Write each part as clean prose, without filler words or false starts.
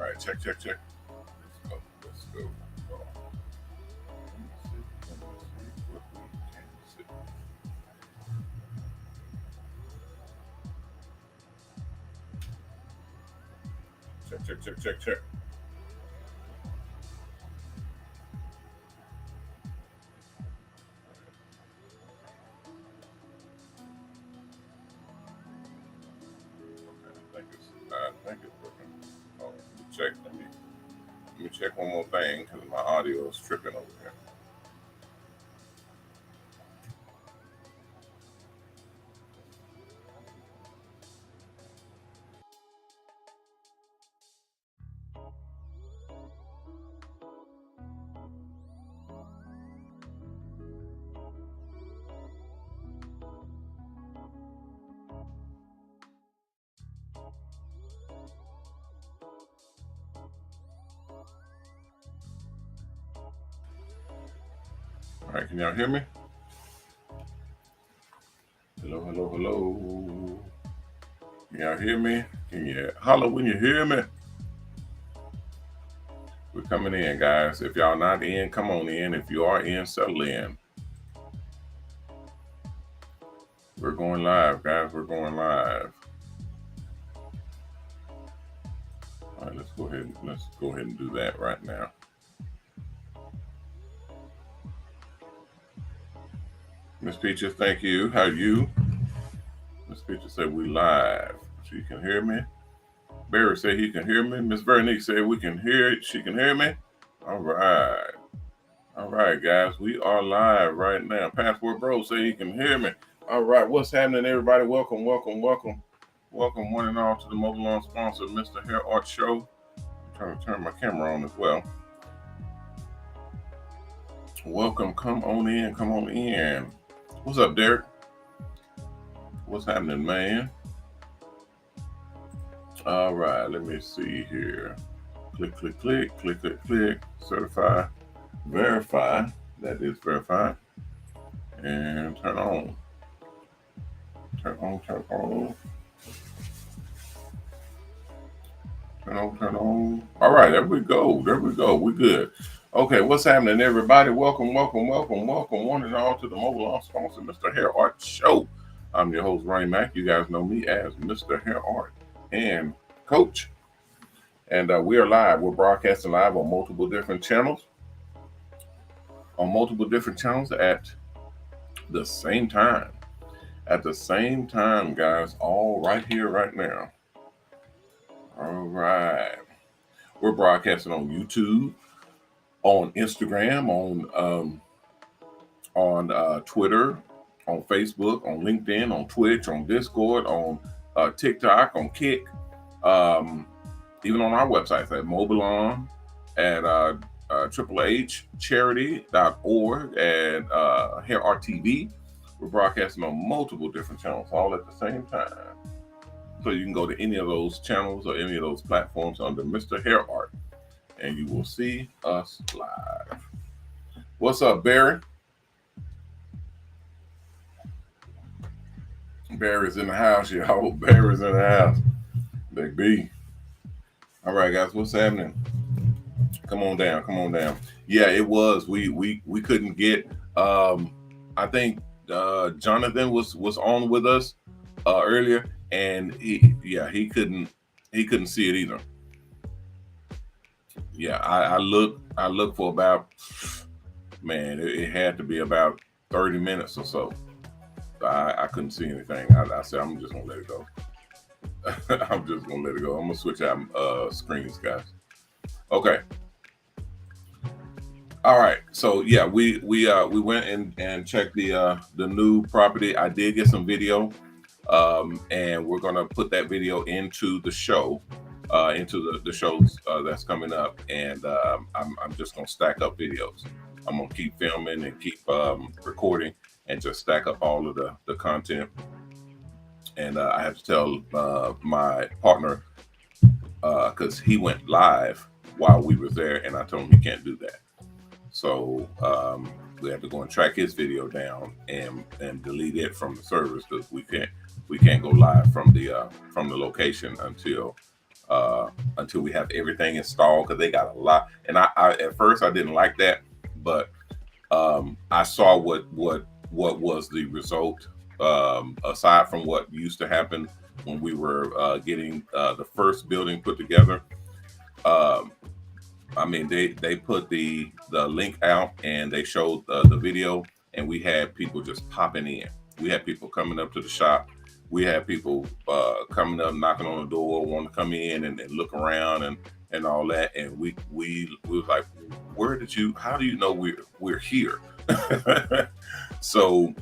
right, check. Let's go. Let me see what we can see. Check. I think it's working. Oh, let me check one more thing because my audio is tripping over here. All right, can y'all hear me? Hello. Can y'all hear me? Can you holler when you hear me? We're coming in, guys. If y'all not in, come on in. If you are in, settle in. We're going live, guys. We're going live. All right, let's go ahead and do that right now. Miss Peaches, thank you. How are you? Miss Peaches said we live. She can hear me. Barry said he can hear me. Miss Veronique said we can hear it. She can hear me. All right, guys. We are live right now. Passport Bro said he can hear me. All right, what's happening, everybody? Welcome one and all to the Mobile Salons sponsor, MrHairArt Show. I'm trying to turn my camera on as well. Welcome. Come on in. What's up, Derek? What's happening, man? All right, let me see here. Click. Certify, verify. That is verified. And turn on. Turn on. All right, there we go. We good. Okay, what's happening, everybody? Welcome one and all to the Mobile Salons sponsor, MrHairArt Show. I'm your host, Ronnie Mac. You guys know me as MrHairArt and Coach. And we are live. We're broadcasting live on multiple different channels. At the same time. Guys, all right here, right now. All right. We're broadcasting on YouTube, on Instagram, on Twitter, on Facebook, on LinkedIn, on Twitch, on Discord, on TikTok, on Kick, even on our websites at MOBALON, at HHCharity.org, and HairArt TV. We're broadcasting on multiple different channels all at the same time. So you can go to any of those channels or any of those platforms under MrHairArt, and you will see us live. What's up, Barry? Barry's in the house, y'all. Barry's in the house. Big B. All right, guys, what's happening? Come on down. Yeah, it was. We couldn't get. I think Jonathan was on with us earlier, and he couldn't see it either. Yeah, I looked for about, man, it had to be about 30 minutes or so. I couldn't see anything. I said, I'm just gonna let it go. I'm gonna switch out screens, guys. Okay. All right. So yeah, we went and checked the new property. I did get some video, and we're gonna put that video into the show, into the shows that's coming up, and I'm just gonna stack up videos. I'm gonna keep filming and keep recording and just stack up all of the content. And I have to tell my partner, because he went live while we were there, and I told him he can't do that. So we have to go and track his video down and delete it from the servers, because we can't go live from the location until until we have everything installed, because they got a lot. And I at first I didn't like that, but I saw what was the result, aside from what used to happen when we were getting the first building put together. Um, I mean, they put the link out and they showed the video, and we had people just popping in. We had people coming up to the shop. We had people coming up, knocking on the door, wanting to come in and look around and all that. And we was like, how do you know we're here? So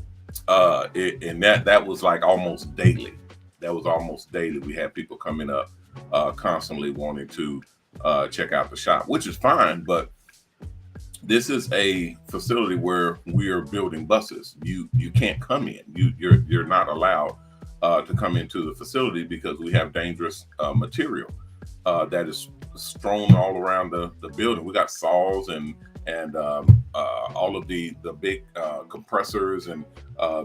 and that was like almost daily. That was almost daily. We had people coming up constantly wanting to check out the shop, which is fine. But this is a facility where we are building buses. You can't come in. You're not allowed to come into the facility because we have dangerous material that is strewn all around the building. We got saws and all of the big compressors and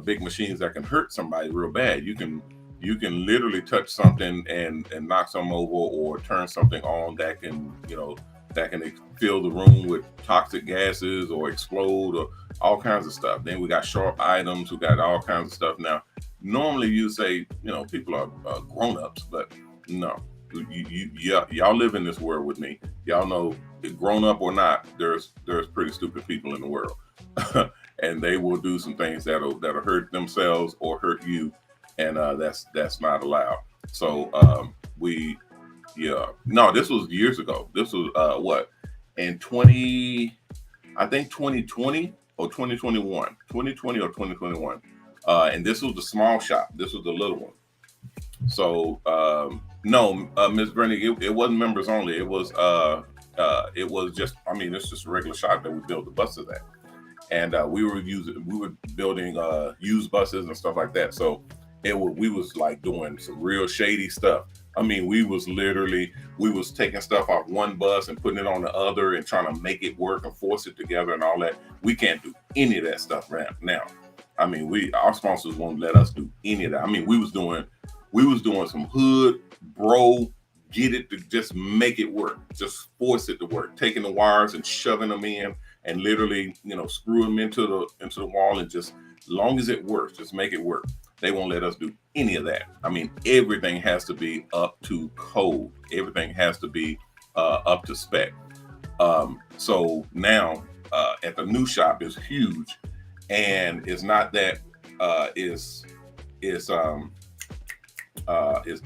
big machines that can hurt somebody real bad. You can literally touch something and knock something over, or turn something on that can fill the room with toxic gases or explode, or all kinds of stuff. Then we got sharp items. We got all kinds of stuff. Now, normally you say, people are grown-ups, but no. Y'all live in this world with me. Y'all know, grown up or not, there's pretty stupid people in the world, and they will do some things that'll hurt themselves or hurt you, and that's not allowed. So this was years ago. This was in 2020 or 2021, 2020 or 2021, and this was the small shop. This was the little one. So no, Ms. Brenny, it wasn't members only. It was just, it's just a regular shop that we built the buses at, and we were building used buses and stuff like that. So we was like doing some real shady stuff. We was taking stuff off one bus and putting it on the other and trying to make it work and force it together and all that. We can't do any of that stuff right now. Our sponsors won't let us do any of that. We was doing some hood, bro, get it to just make it work, just force it to work, taking the wires and shoving them in and literally, screw them into the wall, and just, long as it works, just make it work. They won't let us do any of that. Everything has to be up to code. Everything has to be up to spec. So now at the new shop is huge, and it's not that is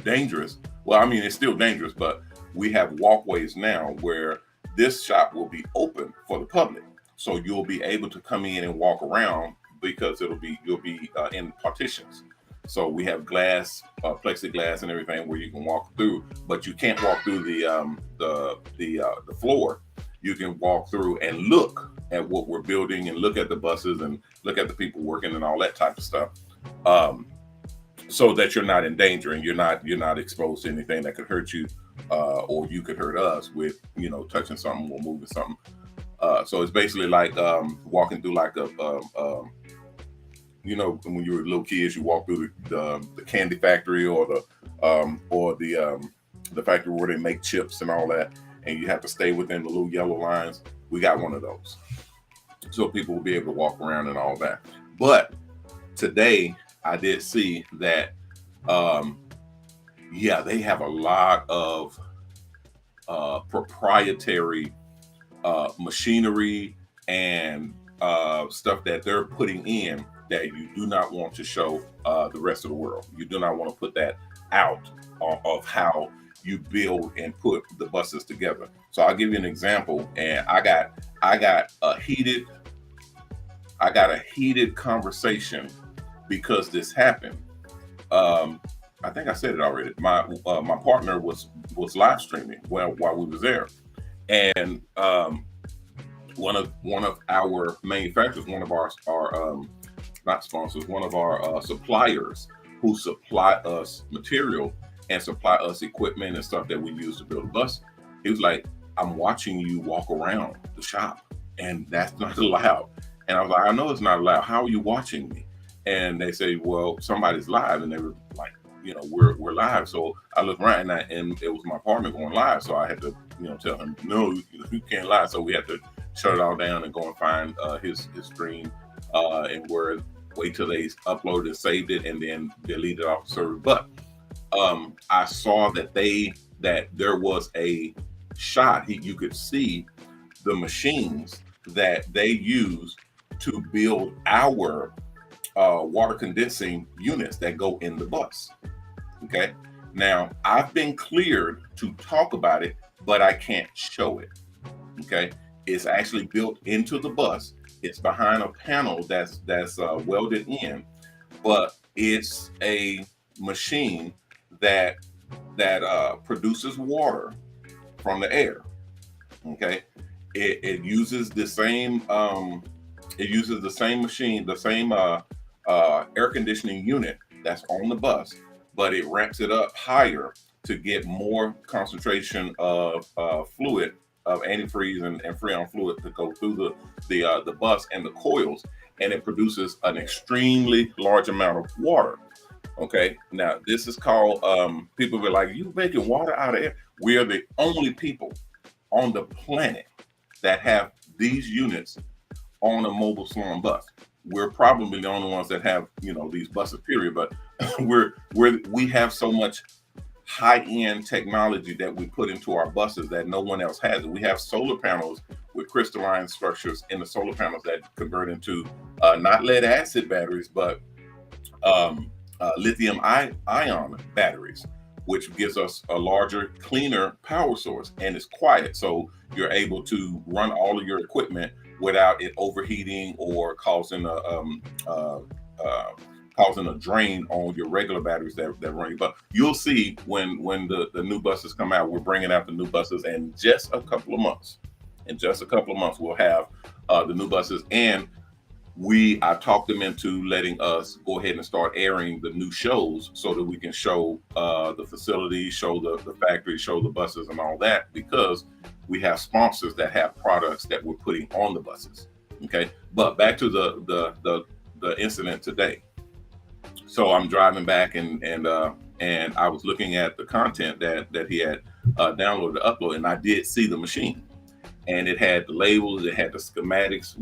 dangerous. Well, it's still dangerous, but we have walkways now where this shop will be open for the public. So you'll be able to come in and walk around, because you'll be in partitions. So we have glass, plexiglass and everything where you can walk through, but you can't walk through the floor. You can walk through and look at what we're building, and look at the buses, and look at the people working and all that type of stuff. So that you're not in danger, and you're not exposed to anything that could hurt you, or you could hurt us with, touching something or moving something. So it's basically like walking through like when you were little kids, you walk through the candy factory, or the factory where they make chips and all that, and you have to stay within the little yellow lines. We got one of those, so people will be able to walk around and all that. But today I did see that, they have a lot of proprietary machinery and stuff that they're putting in that you do not want to show the rest of the world. You do not want to put that out of how you build and put the buses together. So I'll give you an example, and I got a heated conversation because this happened. I think I said it already. My partner was live streaming while we was there, and one of our manufacturers, one of our not sponsors, one of our suppliers who supply us material and supply us equipment and stuff that we use to build a bus. He was like, "I'm watching you walk around the shop, and that's not allowed." And I was like, "I know it's not allowed. How are you watching me?" And they say, "Well, somebody's live." And they were like, we're live. So I looked around and it was my partner going live. So I had to, tell him, no, you can't live. So we had to shut it all down and go and find his stream and wait till they uploaded and saved it and then deleted off the server. But I saw that there was a shot. You could see the machines that they use to build our water condensing units that go in the bus. Okay. Now I've been cleared to talk about it, but I can't show it. Okay. It's actually built into the bus. It's behind a panel that's welded in, but it's a machine that produces water from the air. Okay. It uses the same machine, the same air conditioning unit that's on the bus, but it ramps it up higher to get more concentration of fluid, of antifreeze and freon fluid to go through the bus and the coils, and it produces an extremely large amount of water. Okay, now this is called, people be like, you making water out of air? We are the only people on the planet that have these units on a mobile salon bus. We're probably the only ones that have, these buses, period. But we have so much high-end technology that we put into our buses that no one else has. We have solar panels with crystalline structures in the solar panels that convert into not lead acid batteries, but lithium ion batteries, which gives us a larger, cleaner power source, and it's quiet. So you're able to run all of your equipment without it overheating or causing a drain on your regular batteries that run. But you'll see when the new buses come out, we're bringing out the new buses in just a couple of months. In just a couple of months, we'll have the new buses, and I talked them into letting us go ahead and start airing the new shows so that we can show the facility, show the factory, show the buses and all that, because we have sponsors that have products that we're putting on the buses. Okay, but back to the incident today. So I'm driving back and I was looking at the content that he had downloaded, uploaded, and I did see the machine. And it had the labels, it had the schematics.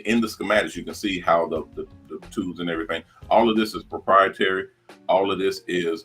In the schematics, you can see how the tubes and everything. All of this is proprietary. All of this is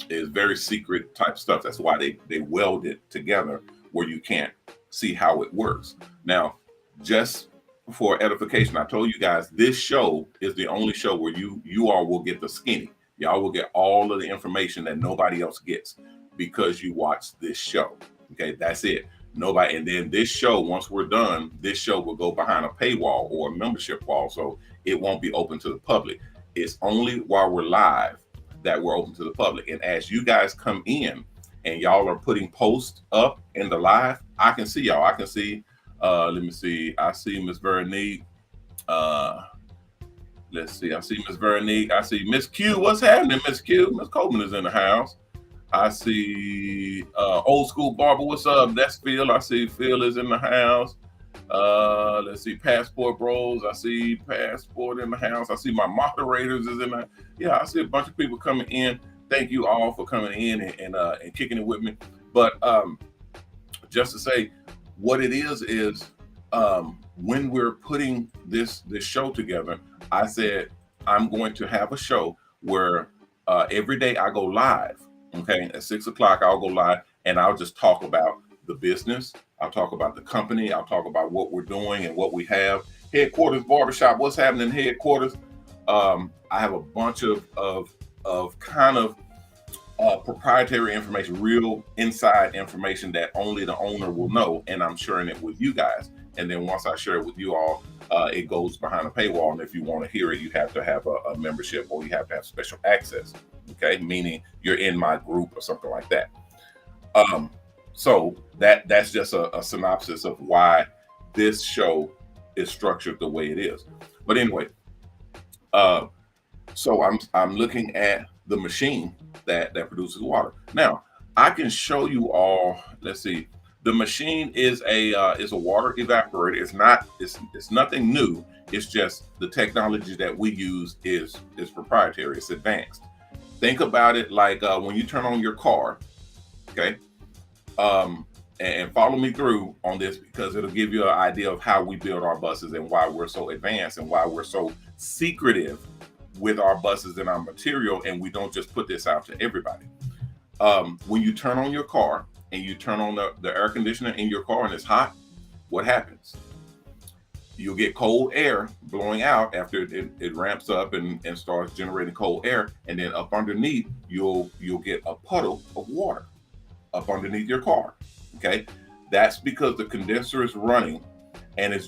very secret type stuff. That's why they weld it together where you can't see how it works. Now, just for edification, I told you guys this show is the only show where you all will get the skinny. Y'all will get all of the information that nobody else gets because you watch this show. Okay, that's it. Nobody. And then this show, once we're done, this show will go behind a paywall or a membership wall, so it won't be open to the public. It's only while we're live that we're open to the public. And as you guys come in and y'all are putting posts up in the live, I can see y'all. I can see. Let me see. I see Miss Veronique. Let's see. I see Miss Veronique. I see Miss Q. What's happening, Miss Q? Miss Coleman is in the house. I see Old School Barber. What's up? That's Phil. I see Phil is in the house. Let's see, Passport Bros. I see Passport in the house. I see my moderators is in the. Yeah, I see a bunch of people coming in. Thank you all for coming in and kicking it with me. But just to say, what it is when we're putting this show together, I said I'm going to have a show where every day I go live. Okay, at 6 o'clock I'll go live and I'll just talk about the business. I'll talk about the company. I'll talk about what we're doing and what we have. Headquarters Barbershop. What's happening in headquarters? I have a bunch of kind of proprietary information, real inside information that only the owner will know, and I'm sharing it with you guys. And then once I share it with you all, it goes behind a paywall. And if you want to hear it, you have to have a membership or you have to have special access. Okay, meaning you're in my group or something like that. So that's just a synopsis of why this show is structured the way it is. But anyway, so I'm looking at the machine that produces water. Now I can show you all. Let's see. The machine is a water evaporator. It's nothing new. It's just the technology that we use is proprietary. It's advanced. Think about it like when you turn on your car, okay? And follow me through on this because it'll give you an idea of how we build our buses and why we're so advanced and why we're so secretive with our buses and our material, and we don't just put this out to everybody. When you turn on your car and you turn on the air conditioner in your car and it's hot, what happens? You'll get cold air blowing out after it ramps up and starts generating cold air, and then up underneath you'll get a puddle of water up underneath your car. Okay, that's because the condenser is running and it's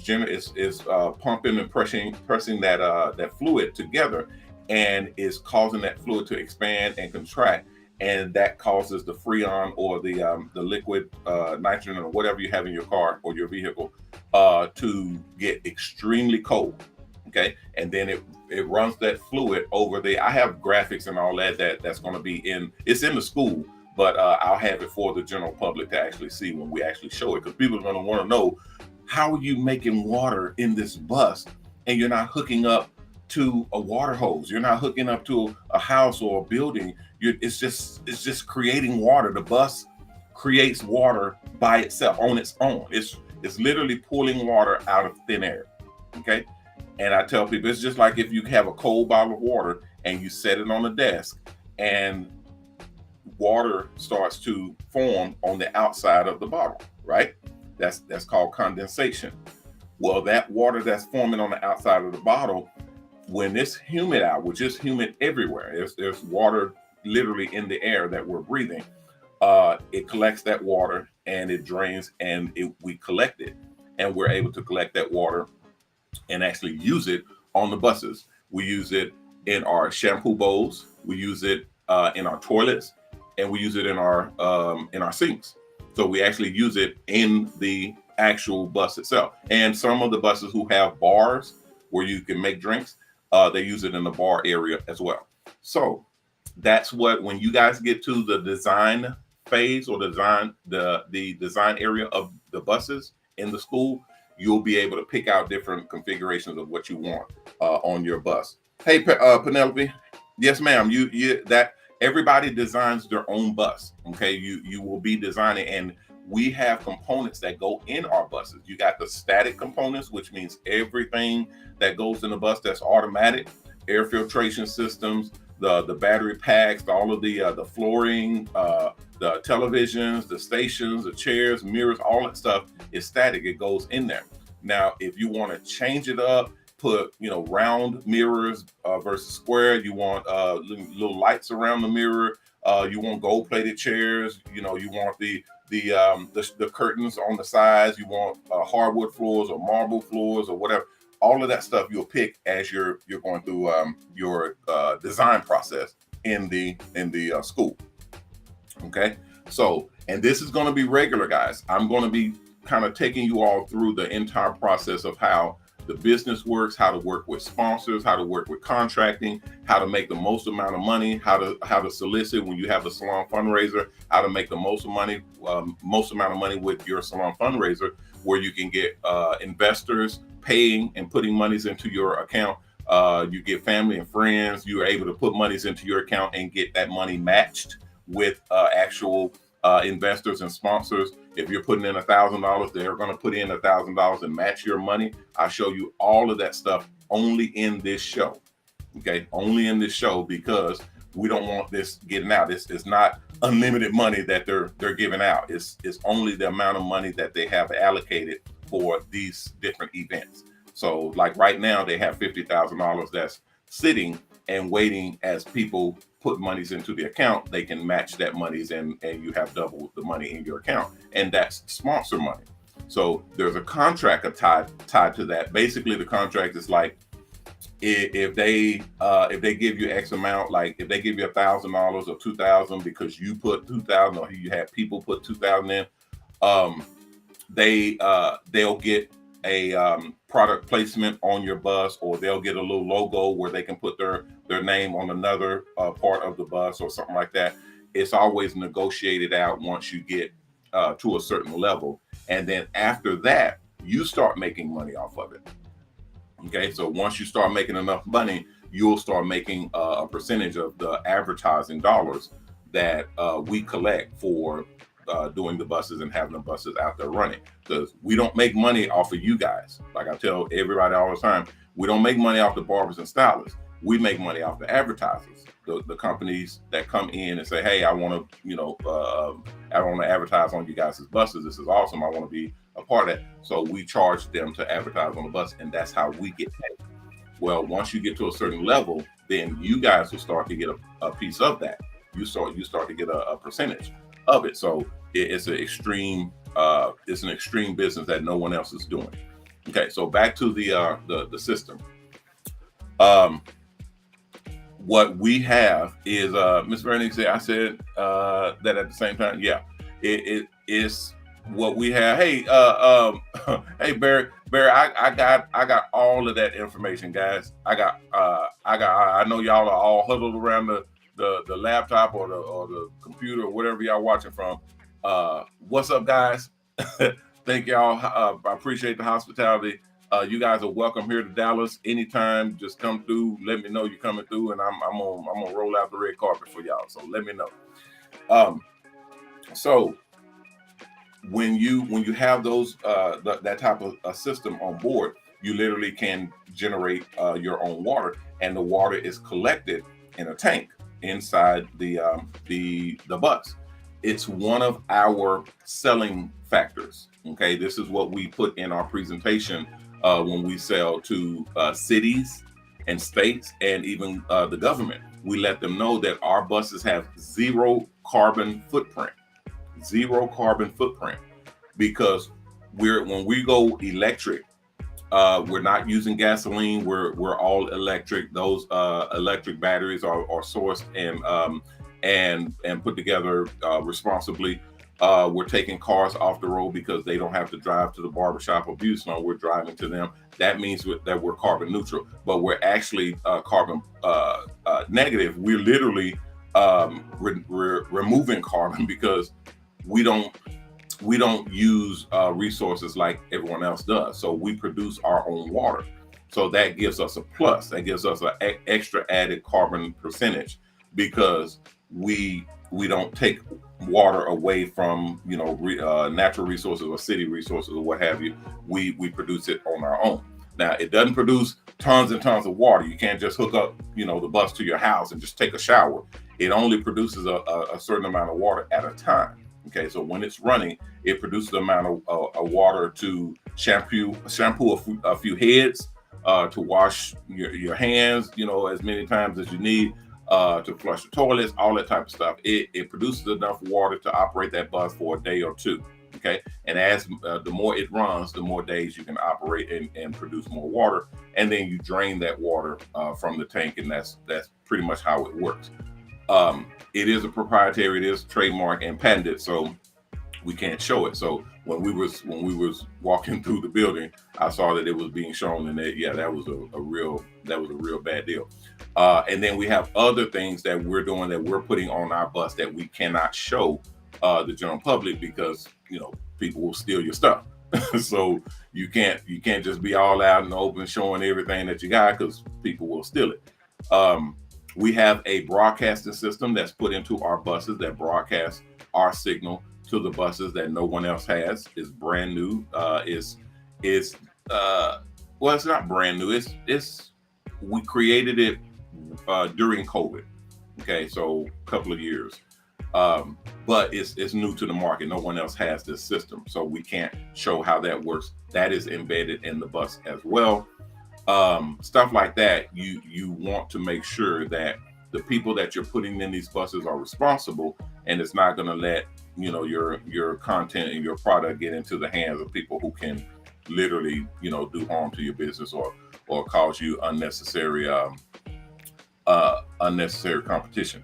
pumping and pressing that fluid together, and is causing that fluid to expand and contract, and that causes the freon or the liquid nitrogen or whatever you have in your car or your vehicle to get extremely cold. Okay, and then it runs that fluid over I have graphics and all that's going to be it's in the school, but I'll have it for the general public to actually see when we actually show it, because people are going to want to know, how are you making water in this bus and you're not hooking up to a water hose? You're not hooking up to a house or a building. It's just creating water. The bus creates water by itself on its own. It's literally pulling water out of thin air. Okay. And I tell people, it's just like if you have a cold bottle of water and you set it on the desk and water starts to form on the outside of the bottle, right? That's called condensation. Well, that water that's forming on the outside of the bottle, when it's humid out, which is humid everywhere, there's water literally in the air that we're breathing, it collects that water and it drains, and we collect it, and we're able to collect that water and actually use it on the buses. We use it in our shampoo bowls, we use it in our toilets, and we use it in our sinks. So we actually use it in the actual bus itself. And some of the buses who have bars where you can make drinks, they use it in the bar area as well. So that's when you guys get to the design phase or the design area of the buses in the school, you'll be able to pick out different configurations of what you want on your bus. Hey, Penelope. Yes, ma'am. That everybody designs their own bus. Okay, you will be designing, and we have components that go in our buses. You got the static components, which means everything that goes in the bus that's automatic, air filtration systems, the battery packs, all of the flooring, the televisions, the stations, the chairs, mirrors, all that stuff is static. It goes in there. Now, if you want to change it up, put round mirrors versus square, you want little lights around the mirror, you want gold-plated chairs, you want the curtains on the sides, you want hardwood floors or marble floors or whatever. All of that stuff you'll pick as you're going through your design process in the school. Okay, so, and this is going to be regular, guys. I'm going to be kind of taking you all through the entire process of how the business works, how to work with sponsors, how to work with contracting, how to make the most amount of money, how to solicit when you have a salon fundraiser, how to make the most amount of money with your salon fundraiser, where you can get investors paying and putting monies into your account. You get family and friends. You are able to put monies into your account and get that money matched with actual investors and sponsors. If you're putting in $1,000, they're going to put in $1,000 and match your money. I'll show you all of that stuff only in this show. Okay, only in this show, because we don't want this getting out. It's not unlimited money that they're giving out. It's only the amount of money that they have allocated for these different events. So like right now, they have $50,000 that's sitting and waiting. As people put monies into the account, they can match that monies, and you have double the money in your account, and that's sponsor money. So there's a contract tied to that. Basically, the contract is like, if they give you X amount, like if they give you $1,000 or $2,000 because you put $2,000, or you have people put $2,000 in, they'll get a product placement on your bus, or they'll get a little logo where they can put their name on another part of the bus or something like that. It's always negotiated out once you get to a certain level, and then after that, you start making money off of it. Okay, so once you start making enough money you'll start making a percentage of the advertising dollars that we collect for doing the buses and having the buses out there running. Because we don't make money off of you guys. Like I tell everybody all the time, we don't make money off the barbers and stylists. We make money off the advertisers, the companies that come in and say, hey, I want to, I want to advertise on you guys' buses. This is awesome. I want to be a part of it. So we charge them to advertise on the bus, and that's how we get paid. Well, once you get to a certain level, then you guys will start to get a piece of that. You start to get a percentage of it. So it's an extreme business that no one else is doing. Okay, so back to the system. What we have is Ms. Vernick said, I said that at the same time. Yeah, it is what we have. Hey, hey Barry, I got all of that information, guys. I know y'all are all huddled around the laptop or the computer or whatever y'all watching from. What's up, guys? Thank y'all. I appreciate the hospitality. You guys are welcome here to Dallas anytime. Just come through. Let me know you're coming through, and I'm gonna roll out the red carpet for y'all. So let me know. So when you have those that type of a system on board, you literally can generate your own water, and the water is collected in a tank inside the bus. It's one of our selling factors. Okay, this is what we put in our presentation when we sell to cities and states and even the government. We let them know that our buses have zero carbon footprint, because when we go electric, we're not using gasoline. We're all electric. Those electric batteries are sourced and put together responsibly. We're taking cars off the road because they don't have to drive to the barbershop or beauty salon. We're driving to them. That means that we're carbon neutral, but we're actually carbon negative. We're literally removing carbon because we don't use resources like everyone else does. So we produce our own water. So that gives us a plus. That gives us an extra added carbon percentage because we don't take water away from natural resources or city resources or what have you. We produce it on our own. Now it doesn't produce tons and tons of water. You can't just hook up the bus to your house and just take a shower. It only produces a certain amount of water at a time. Okay, so when it's running, it produces the amount of water to shampoo a few heads, to wash your hands, as many times as you need, to flush the toilets, all that type of stuff. It produces enough water to operate that bus for a day or two. Okay, and as the more it runs, the more days you can operate and produce more water, and then you drain that water from the tank, and that's pretty much how it works. It is a proprietary, it is trademark and patented, so we can't show it. So when we was walking through the building, I saw that it was being shown, and that was a real bad deal. And then we have other things that we're doing that we're putting on our bus that we cannot show the general public because people will steal your stuff. So you can't just be all out in the open showing everything that you got because people will steal it. We have a broadcasting system that's put into our buses that broadcasts our signal to the buses that no one else has. It's brand new. It's not brand new. We created it during COVID. Okay, so a couple of years. But it's new to the market. No one else has this system, so we can't show how that works. That is embedded in the bus as well. Stuff like that, you want to make sure that the people that you're putting in these buses are responsible, and it's not going to let your content and your product get into the hands of people who can literally do harm to your business or cause you unnecessary competition.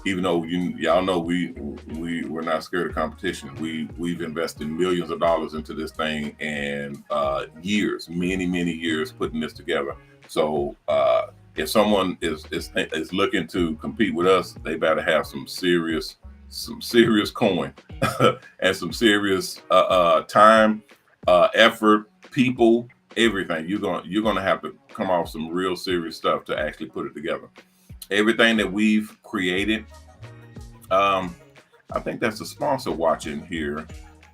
Even though y'all know we're not scared of competition. We've invested millions of dollars into this thing and many years putting this together. So if someone is looking to compete with us, they better have some serious coin and some serious time, effort, people, everything. You're gonna have to come off some real serious stuff to actually put it together. Everything that we've created. I think that's a sponsor watching here.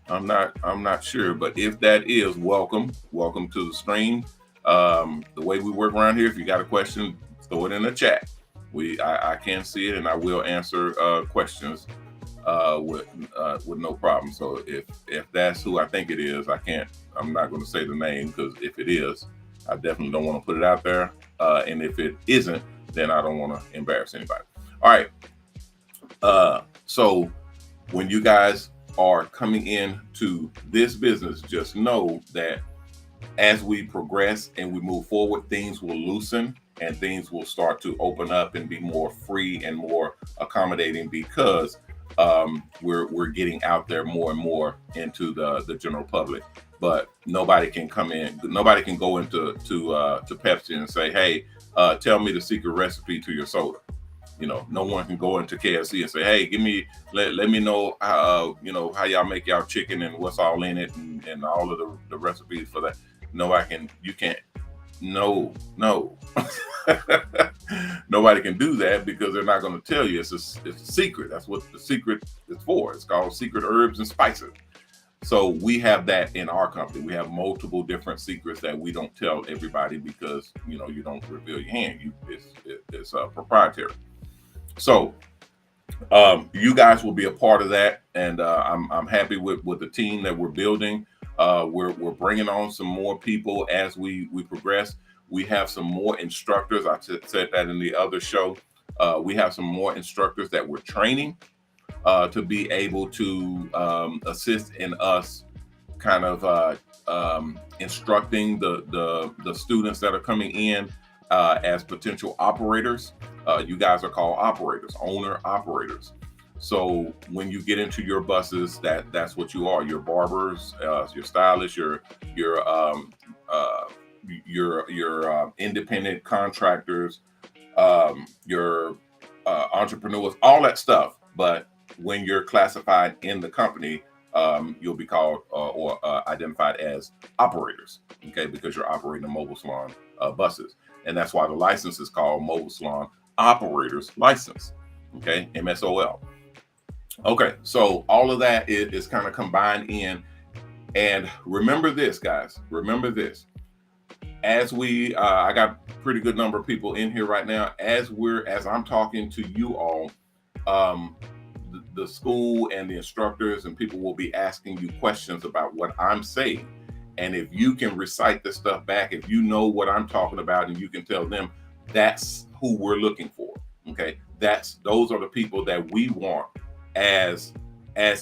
I'm not sure, but if that is, welcome to the stream. The way we work around here, if you got a question, throw it in the chat. I can see it, and I will answer questions with no problem. So if that's who I think it is, I'm not going to say the name, because if it is, I definitely don't want to put it out there. And if it isn't, then I don't want to embarrass anybody. All right. So when you guys are coming into this business, just know that as we progress and we move forward, things will loosen and things will start to open up and be more free and more accommodating, because we're getting out there more and more into the general public. But nobody can come in, nobody can go into to Pepsi and say, hey, tell me the secret recipe to your soda. You know, no one can go into KFC and say, hey, let me know how, how y'all make y'all chicken and what's all in it and all of the recipes for that. You can't. No. Nobody can do that, because they're not going to tell you. It's a secret. That's what the secret is for. It's called Secret Herbs and Spices. So we have that in our company. We have multiple different secrets that we don't tell everybody, because you don't reveal your hand. It's proprietary. So you guys will be a part of that, and I'm happy with the team that we're building. We're bringing on some more people as we progress. We have some more instructors. I said that in the other show. We have some more instructors that we're training to be able to assist in us kind of instructing the students that are coming in as potential operators. You guys are called operators, owner operators. So when you get into your buses, that's what you are. Your barbers, your stylists, your independent contractors, your entrepreneurs, all that stuff. But when you're classified in the company, you'll be called or identified as operators, okay? Because you're operating a mobile salon buses. And that's why the license is called Mobile Salon Operators License, okay? MSOL. Okay, so all of that is kind of combined in. And remember this, guys, remember this. As I got a pretty good number of people in here right now. As I'm talking to you all, the school and the instructors and people will be asking you questions about what I'm saying. And if you can recite this stuff back, if you know what I'm talking about and you can tell them, that's who we're looking for. Okay, those are the people that we want as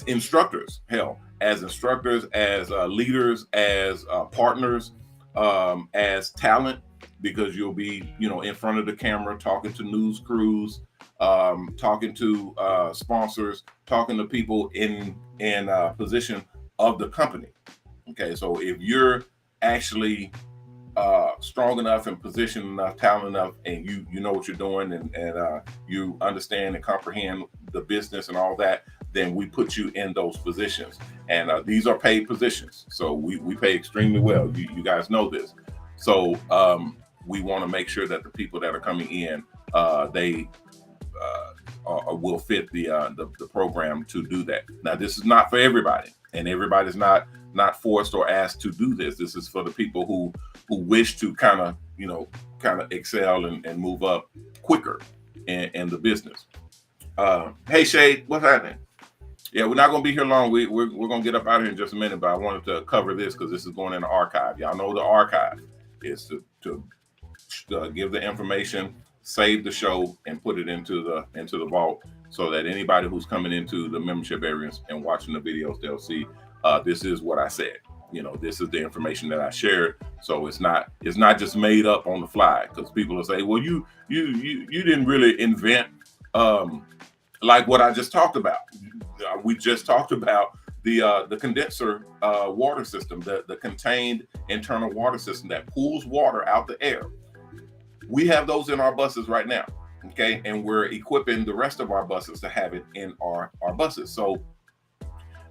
instructors. Hell, as instructors, as leaders, as partners, as talent, because you'll be in front of the camera talking to news crews, talking to sponsors, talking to people in position of the company. Okay, so if you're actually strong enough and positioned enough, talent enough, and you know what you're doing, and you understand and comprehend the business and all that, then we put you in those positions. And these are paid positions, so we pay extremely well. You guys know this. So we want to make sure that the people that are coming in, they will fit the program to do that. Now, this is not for everybody, and everybody's not forced or asked to do this. This is for the people who wish to kind of excel and move up quicker in the business. Hey Shade, what's happening? Yeah, we're not going to be here long. We're going to get up out of here in just a minute, but I wanted to cover this because this is going in the archive. Y'all know the archive is to give the information, save the show, and put it into the vault, so that anybody who's coming into the membership areas and watching the videos, they'll see this is what I said. This is the information that I shared. So it's not just made up on the fly, because people will say, well, you didn't really invent like what I just talked about. We just talked about the condenser water system, the contained internal water system that pulls water out the air. We have those in our buses right now, okay? And we're equipping the rest of our buses to have it in our buses. So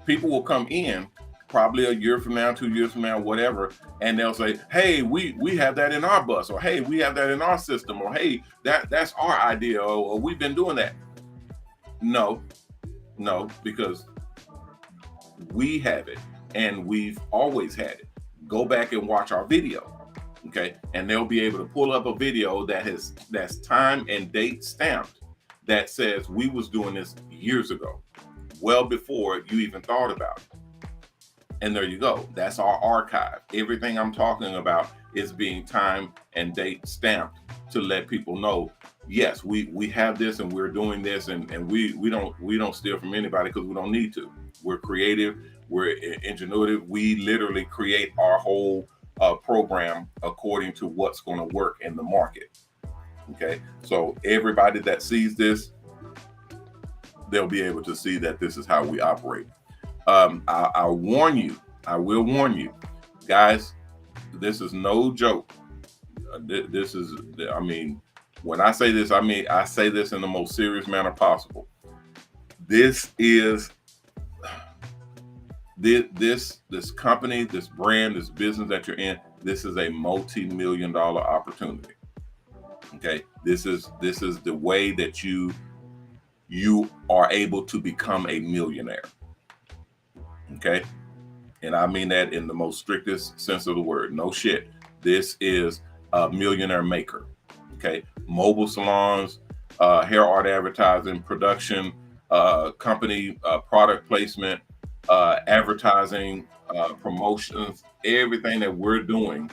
people will come in probably a year from now, 2 years from now, whatever, and they'll say, hey, we have that in our bus, or hey, we have that in our system, or hey, that's our idea, or we've been doing that. No, because we have it and we've always had it. Go back and watch our video, okay? And they'll be able to pull up a video that's time and date stamped that says we was doing this years ago, well before you even thought about it. And there you go. That's our archive. Everything I'm talking about is being time and date stamped to let people know, yes, we have this and we're doing this, and we don't steal from anybody because we don't need to. We're creative, we're ingenuitive. We literally create our whole program according to what's going to work in the market. Okay, so everybody that sees this, they'll be able to see that this is how we operate. I'll warn you, I will warn you, guys, this is no joke. This is, I mean, when I say this, I mean, I say this in the most serious manner possible. This is, this company, this brand, this business that you're in, this is a multi-million-dollar opportunity. Okay, this is the way that you are able to become a millionaire. Okay, and I mean that in the most strictest sense of the word. No shit. This is a millionaire maker. Okay, mobile salons, hair art advertising, production, company product placement, advertising, promotions, everything that we're doing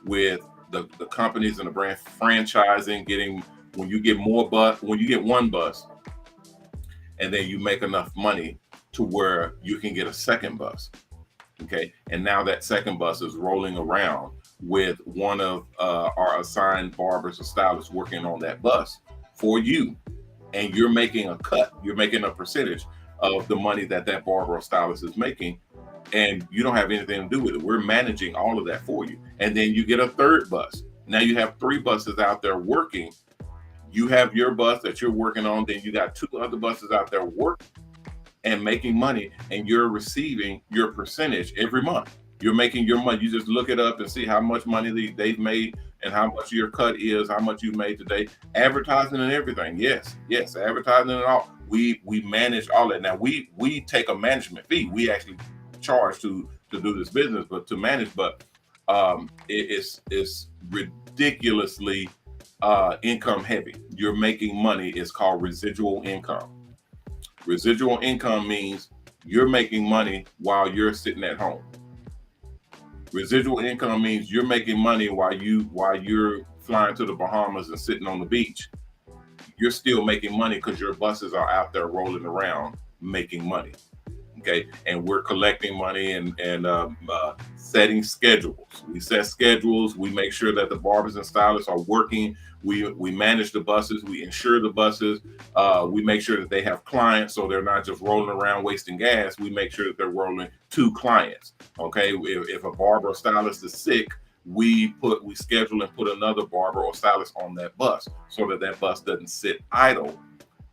with the companies and the brand, franchising, getting, when you get one bus, and then you make enough money to where you can get a second bus. Okay, and now that second bus is rolling around with one of our assigned barbers or stylists working on that bus for you, and you're making a cut, you're making a percentage of the money that barber or stylist is making, and you don't have anything to do with it. We're managing all of that for you. And then you get a third bus. Now you have 3 buses out there working. You have your bus that you're working on, then you got 2 other buses out there working and making money, and you're receiving your percentage every month. You're making your money. You just look it up and see how much money they've made and how much your cut is, how much you made today. Advertising and everything. Yes, advertising and all. We manage all that. Now we take a management fee. We actually charge to do this business, but to manage, but it's ridiculously income heavy. You're making money. It's called residual income. Residual income means you're making money while you're sitting at home. Residual income means you're making money while you're flying to the Bahamas and sitting on the beach. You're still making money because your buses are out there rolling around making money. Okay, and we're collecting money and setting schedules. We set schedules. We make sure that the barbers and stylists are working. We manage the buses. We insure the buses. We make sure that they have clients, so they're not just rolling around wasting gas. We make sure that they're rolling to clients. Okay, if a barber or stylist is sick, we schedule and put another barber or stylist on that bus so that bus doesn't sit idle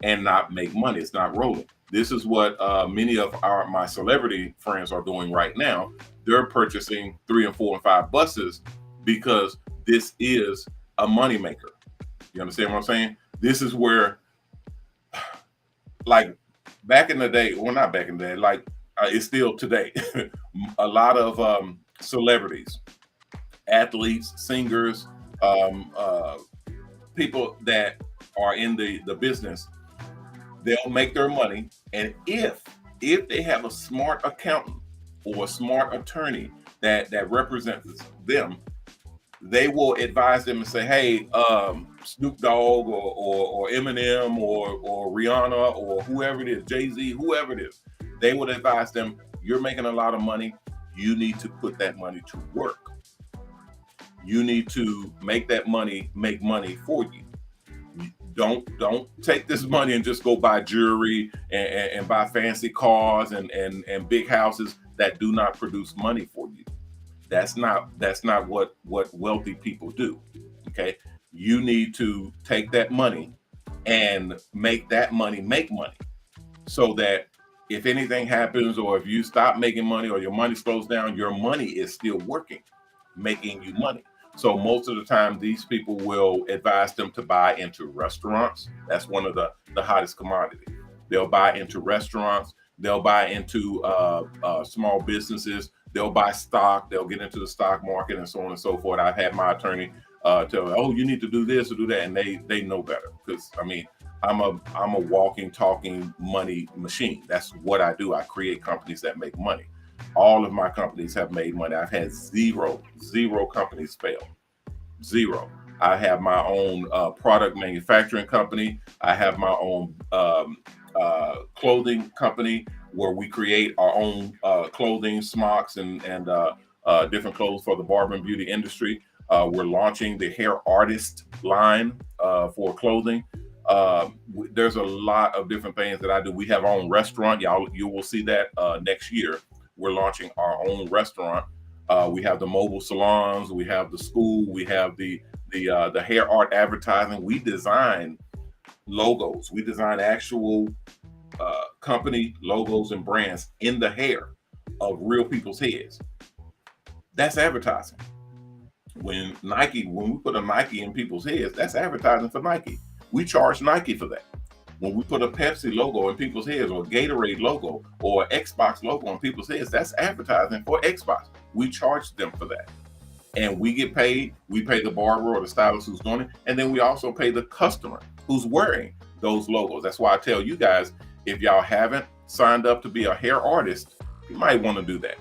and not make money. It's not rolling. This is what many of my celebrity friends are doing right now. They're purchasing 3 and 4 and 5 buses because this is a moneymaker. You understand what I'm saying? This is where, like back in the day, well, not back in the day, like it's still today, a lot of celebrities, athletes, singers, people that are in the business, they'll make their money, and if they have a smart accountant or a smart attorney that represents them, they will advise them and say, hey, Snoop Dogg or Eminem or Rihanna or whoever it is, Jay-Z, whoever it is, they would advise them, you're making a lot of money, you need to put that money to work. You need to make that money make money for you. Don't take this money and just go buy jewelry and buy fancy cars and big houses that do not produce money for you. That's not what wealthy people do. Okay, you need to take that money and make that money make money, so that if anything happens, or if you stop making money or your money slows down, your money is still working, making you money. So most of the time, these people will advise them to buy into restaurants. That's one of the hottest commodities. They'll buy into restaurants. They'll buy into small businesses. They'll buy stock. They'll get into the stock market and so on and so forth. I've had my attorney tell me, "Oh, you need to do this or do that," and they know better, because I mean, I'm a walking, talking money machine. That's what I do. I create companies that make money. All of my companies have made money. I've had zero companies fail. Zero. I have my own product manufacturing company. I have my own clothing company where we create our own clothing, smocks, and different clothes for the Barber and Beauty industry. We're launching the Hair Artist line for clothing. There's a lot of different things that I do. We have our own restaurant. You will see that next year. We're launching our own restaurant. We have the mobile salons. We have the school. We have the hair art advertising. We design logos. We design actual company logos and brands in the hair of real people's heads. That's advertising. When we put a Nike in people's heads, that's advertising for Nike. We charge Nike for that. When we put a Pepsi logo in people's heads, or a Gatorade logo, or Xbox logo on people's heads, that's advertising for Xbox. We charge them for that. And we get paid. We pay the barber or the stylist who's doing it. And then we also pay the customer who's wearing those logos. That's why I tell you guys, if y'all haven't signed up to be a hair artist, you might want to do that.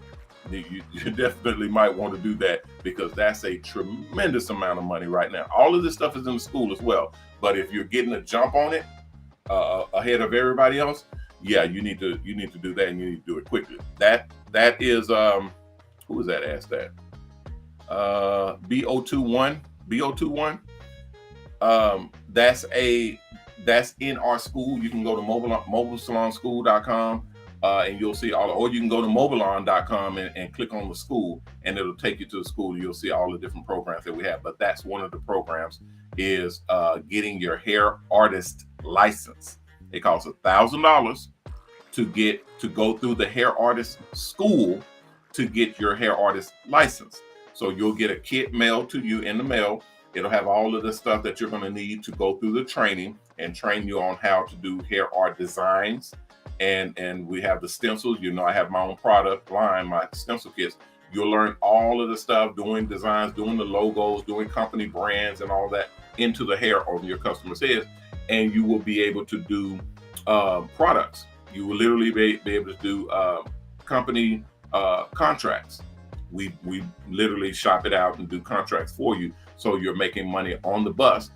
You definitely might want to do that, because that's a tremendous amount of money right now. All of this stuff is in the school as well. But if you're getting a jump on it ahead of everybody else, yeah, you need to do that, and you need to do it quickly. That is who was that asked that? BO21. That's in our school. You can go to mobilesalonschool.com. And you'll see or you can go to MOBALON.com and click on the school, and it'll take you to the school. You'll see all the different programs that we have. But that's one of the programs, is getting your hair artist license. It costs $1,000 to go through the hair artist school to get your hair artist license. So you'll get a kit mailed to you in the mail. It'll have all of the stuff that you're going to need to go through the training and train you on how to do hair art designs. And we have the stencils. I have my own product line, my stencil kits. You'll learn all of the stuff, doing designs, doing the logos, doing company brands, and all that into the hair on your customer's heads. And you will be able to do products. You will literally be able to do company contracts. We literally shop it out and do contracts for you, so you're making money on the bus.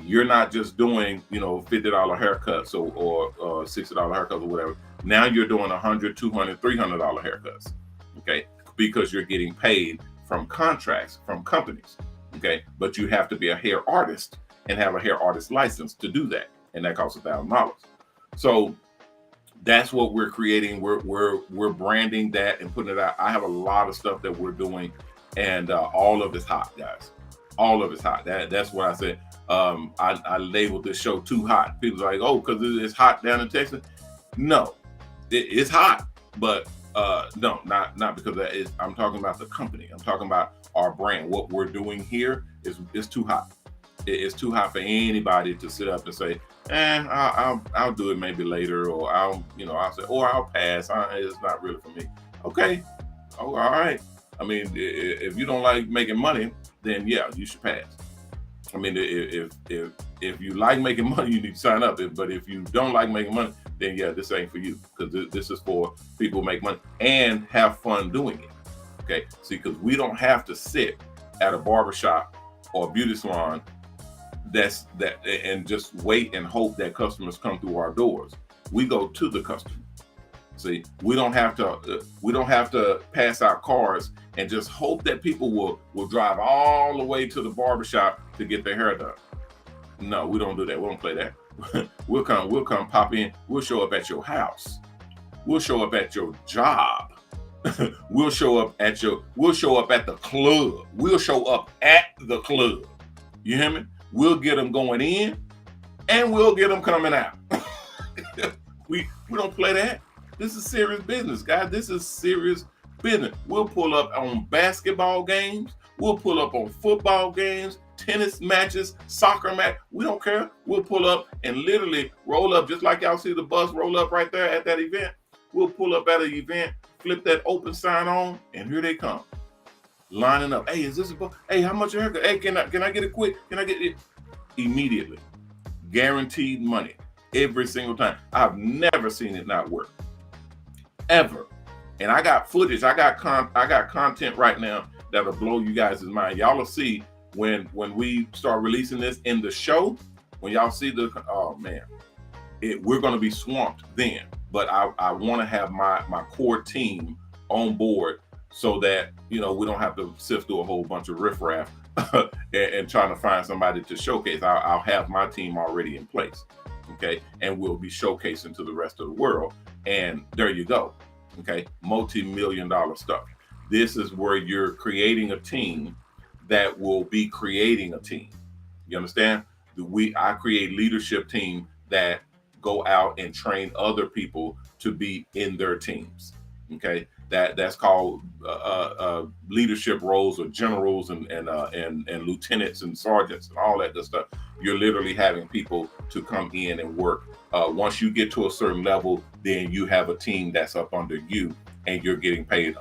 You're not just doing, $50 haircuts or $60 haircuts or whatever. Now you're doing $100, $200, $300 haircuts, okay? Because you're getting paid from contracts from companies, okay? But you have to be a hair artist and have a hair artist license to do that, and that costs $1,000. So that's what we're creating. We're branding that and putting it out. I have a lot of stuff that we're doing, and all of it's hot, guys. All of it's hot. That's what I said. I labeled this show Too Hot. People are like, oh, because it's hot down in Texas. No, it's hot, but no, not because of that. I'm talking about the company. I'm talking about our brand. What we're doing here is too hot. It's too hot for anybody to sit up and say, I'll do it maybe later, or I'll say, or I'll pass. It's not really for me. Okay, all right. I mean, if you don't like making money, then yeah, you should pass. I mean, if you like making money, you need to sign up. But if you don't like making money, then yeah, this ain't for you, because this is for people who make money and have fun doing it. Okay, see, because we don't have to sit at a barbershop or a beauty salon and just wait and hope that customers come through our doors. We go to the customer. See, we don't have to pass out cards and just hope that people will drive all the way to the barbershop to get their hair done. No, we don't do that. We don't play that. We'll come pop in. We'll show up at your house. We'll show up at your job. We'll show up at the club. We'll show up at the club. You hear me? We'll get them going in, and we'll get them coming out. We don't play that. This is serious business, guys. This is serious business. We'll pull up on basketball games. We'll pull up on football games, tennis matches, soccer match. We don't care. We'll pull up and literally roll up, just like y'all see the bus roll up right there at that event. We'll pull up at an event, flip that open sign on, and here they come, lining up. Hey, is this a bus? Hey, how much a haircut? Hey, can I get it quick? Can I get it immediately? Guaranteed money every single time. I've never seen it not work, ever. And I got footage. I got content right now that'll blow you guys' mind. Y'all will see when we start releasing this in the show. When y'all see oh man, we're going to be swamped then. But I want to have my core team on board so that, you know, we don't have to sift through a whole bunch of riffraff and trying to find somebody to showcase. I'll have my team already in place, okay? And we'll be showcasing to the rest of the world. And there you go, okay? Multi-million-dollar stuff. This is where you're creating a team that will be creating a team. You understand? I create leadership team that go out and train other people to be in their teams. Okay, that's called leadership roles, or generals and lieutenants and sergeants and all that good stuff. You're literally having people to come in and work. Once you get to a certain level, then you have a team that's up under you, and you're getting paid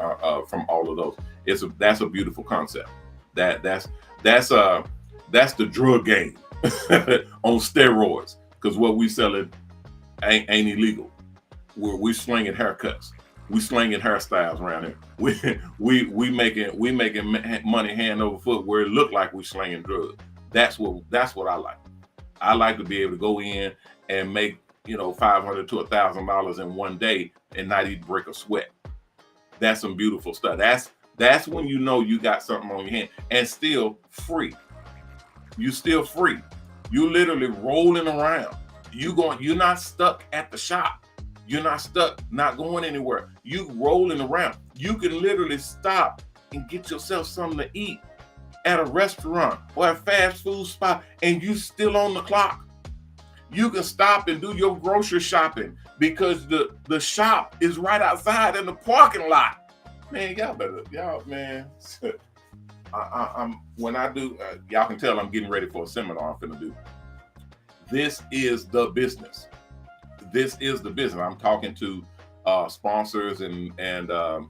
from all of those. That's a beautiful concept. That's the drug game on steroids, because what we selling ain't illegal. We slinging haircuts. We slinging hairstyles around here. We making money hand over foot where it look like we slinging drugs. That's what I like. I like to be able to go in and make, you know, $500 to $1,000 in one day and not even break a sweat. That's some beautiful stuff. That's when you know you got something on your hand, and still free. You still free. You literally rolling around. You're not stuck at the shop. You're not stuck, not going anywhere. You rolling around. You can literally stop and get yourself something to eat at a restaurant or a fast food spot, and you still on the clock. You can stop and do your grocery shopping because the shop is right outside in the parking lot. Man, man. I'm when I do, y'all can tell I'm getting ready for a seminar I'm finna do. This is the business. This is the business. I'm talking to sponsors and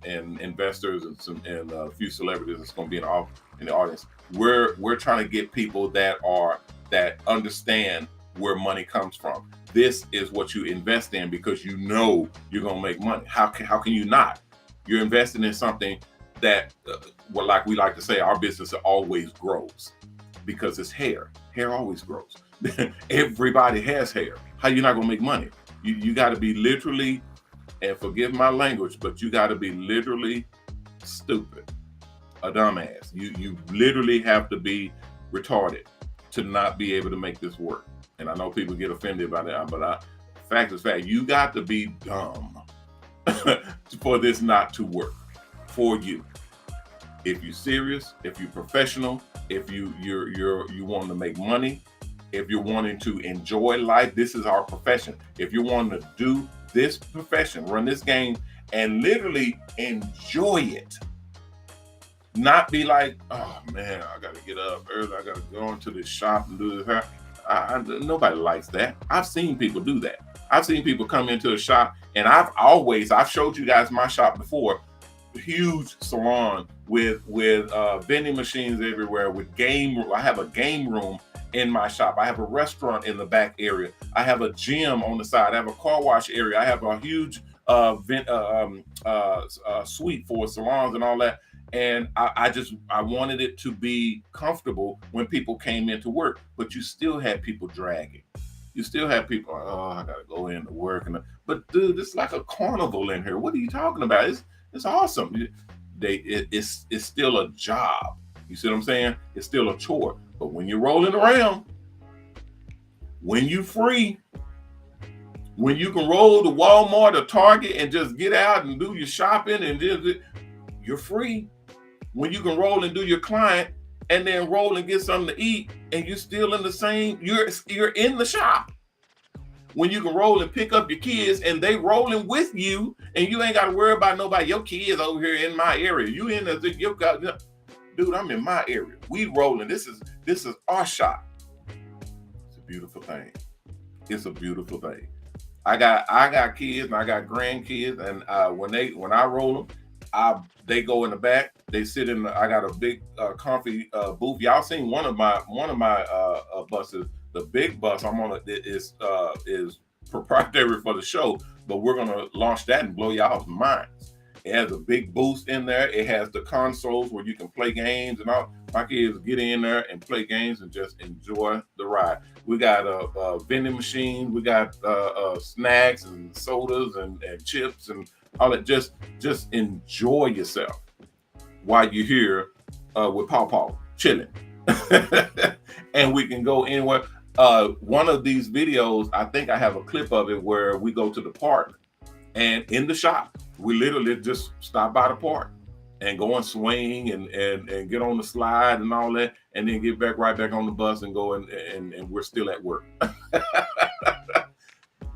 investors and a few celebrities that's going to be in the audience. We're trying to get people that understand where money comes from. This is what you invest in because you know you're going to make money. How can you not? You're investing in something that, like we like to say, our business always grows because it's hair. Hair always grows. Everybody has hair. How you not gonna make money? You got to be literally, and forgive my language, but you got to be literally stupid, a dumbass. You literally have to be retarded to not be able to make this work. And I know people get offended by that, but fact is fact. You got to be dumb for this not to work for you. If you're serious, if you're professional, if you want to make money, if you're wanting to enjoy life, this is our profession. If you're wanting to do this profession, run this game, and literally enjoy it, not be like, oh man, I got to get up early, I got to go into this shop and do this. Nobody likes that. I've seen people do that. I've seen people come into a shop, and I've showed you guys my shop before. Huge salon with vending machines everywhere, with I have a game room in my shop. I have a restaurant in the back area. I have a gym on the side. I have a car wash area. I have a huge suite for salons and all that. And I wanted it to be comfortable when people came into work, but you still had people dragging. You still have people, oh, I gotta go into work. But dude, it's like a carnival in here. What are you talking about? It's awesome. It's still a job. You see what I'm saying? It's still a chore. But when you're rolling around, when you free, when you can roll to Walmart or Target and just get out and do your shopping and you're free. When you can roll and do your client and then roll and get something to eat and you're still in the same, you're in the shop. when you can roll and pick up your kids and they rolling with you, and you ain't got to worry about nobody. Your kids over here in my area. You in the dude, I'm in my area. We rolling. This is our shop. It's a beautiful thing. It's a beautiful thing. I got kids and I got grandkids, and when I roll them, they go in the back. They sit in. I got a big comfy booth. Y'all seen one of my buses. The big bus I'm on is proprietary for the show, but we're gonna launch that and blow y'all's minds. It has a big boost in there. It has the consoles where you can play games and all. My kids get in there and play games and just enjoy the ride. We got a vending machine. We got snacks and sodas and chips and all that. Just enjoy yourself while you're here with Paw chilling. And we can go anywhere. One of these videos, I think I have a clip of it where we go to the park, and in the shop, we literally just stop by the park and go and swing and get on the slide and all that, and then get right back on the bus and go and we're still at work.